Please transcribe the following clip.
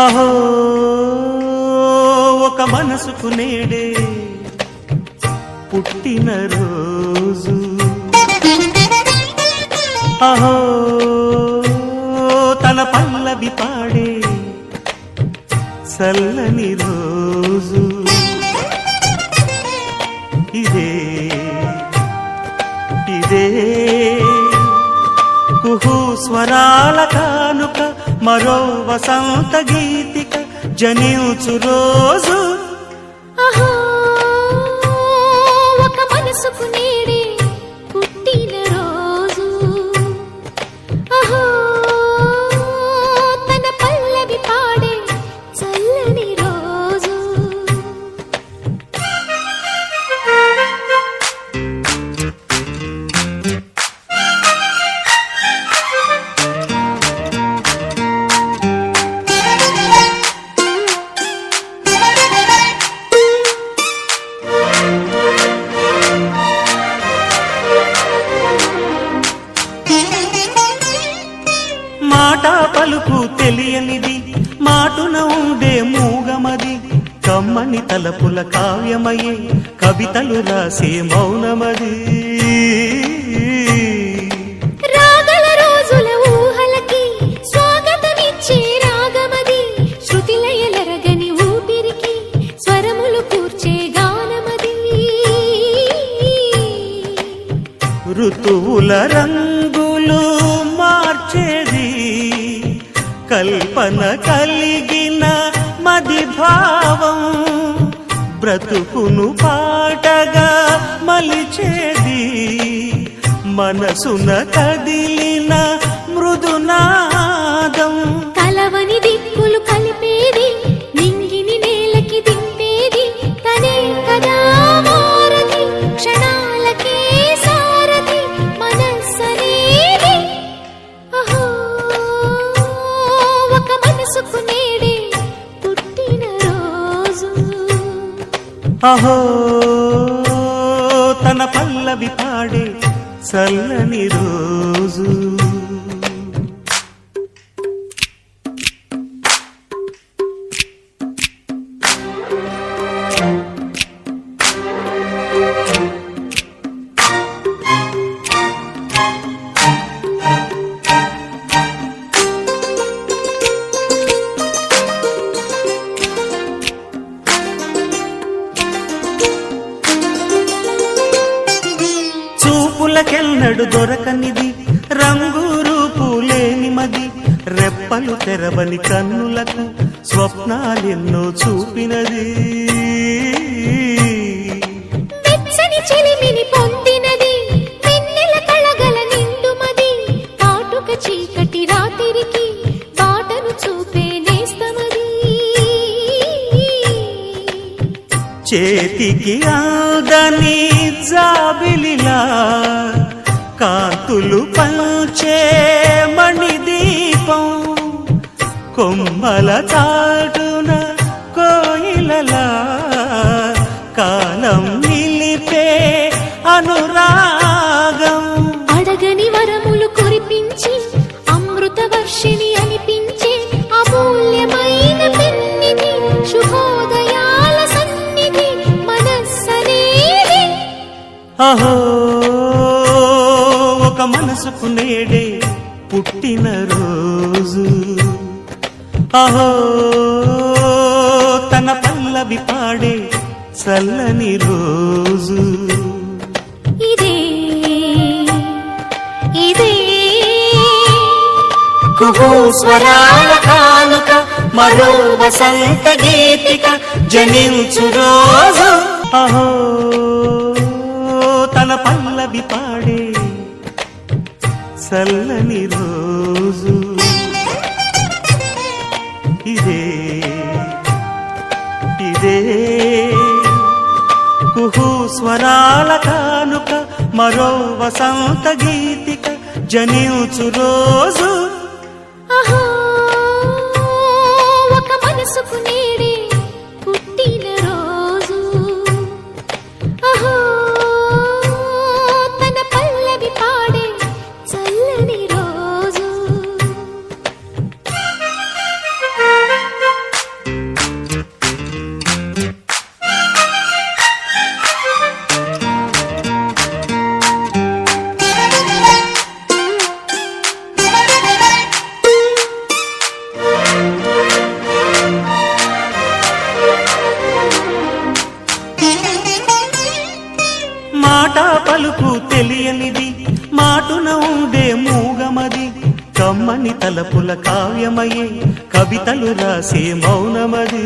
అహో ఒక మనసుకు నేడే పుట్టిన రోజు, అహో తన పల్లవి పాడే చల్లని రోజు, ఇదే ఇదే కుహు స్వరాల కానుక, మరో వసంత గీతిక జనించు రోజు. అహో ఒక మనసుకు నేడే పుట్టిన రోజు, అహో తన పల్లవి పాడే చల్లని రోజు. మాట పలుకు తెలియనిది, మాటున ఉండే మూగమది, కమ్మని తలపుల కావ్యమయే కవితలు రాసే మౌనమది. రాగల రోజుల ఊహలకి స్వాగతమిచ్చే రాగమది, శృతిలయలరగని ఊపిరికి స్వరములు కూర్చే గానమది. ఋతువుల రంగులు మార్చేది, కల్పన కలిగిన మది భావం, బ్రతుకును పాటగా మలిచేది, మనసున కదిలిన మృదునాదం. కలవని దిక్కులు కలిపేది, నింగిని నేలకి దింపేది, తనే కదా మారది, క్షణాలకే సారది మనస్సనేది. అహో ఒక మనసుకు నేడే పుట్టిన రోజు, అహో తన పల్లవి పాడే చల్లని రోజు. చూపులకెన్నడు దొరకనిది, రంగు రూపు లేని మది, రెప్పలు తెరవని కన్నులకు స్వప్నాలెన్నో చూపినది. వెచ్చని చెలిమిని పొందినది, వెన్నెల కళగల నిండుమది, కాటుక చీకటి రాత్రికి బాటను చూపే నేస్తమది. చేతికి ఆదని జాబిలిలా కాంతులు పంచే మణిదీపం, కొమ్మల చాటున కోయిలలా కాలం నిలిపే అనురాగం. అడగని వరములు కురిపించి అమృత వర్షిణి అనిపించే అమూల్యమైన పెన్నిధి, శుభోదయాల సన్నిధి మనస్సనేది. అహో ఒక మనసుకు నేడే పుట్టిన రోజు, అహో తన పల్లవి పాడే చల్లని రోజు, ఇదే ఇదే కుహు స్వరాల కానుక, మరో వసంత గీతిక జనించు రోజు. అహో తన పల్లవి పాడే చల్లని రోజు, ఇదే ఇదే కుహు స్వరాల కానుక, మరో వసంత గీతిక జనించు రోజు. అహో ఒక మనసుకు నేడే పుట్టిన రోజు, అహో తన పల్లవి పాడే చల్లని రోజు. తెలియనిది మాటున ఉండే మూగమది కమ్మని తలపుల కావ్యమయే కవితలు రాసే మౌనమది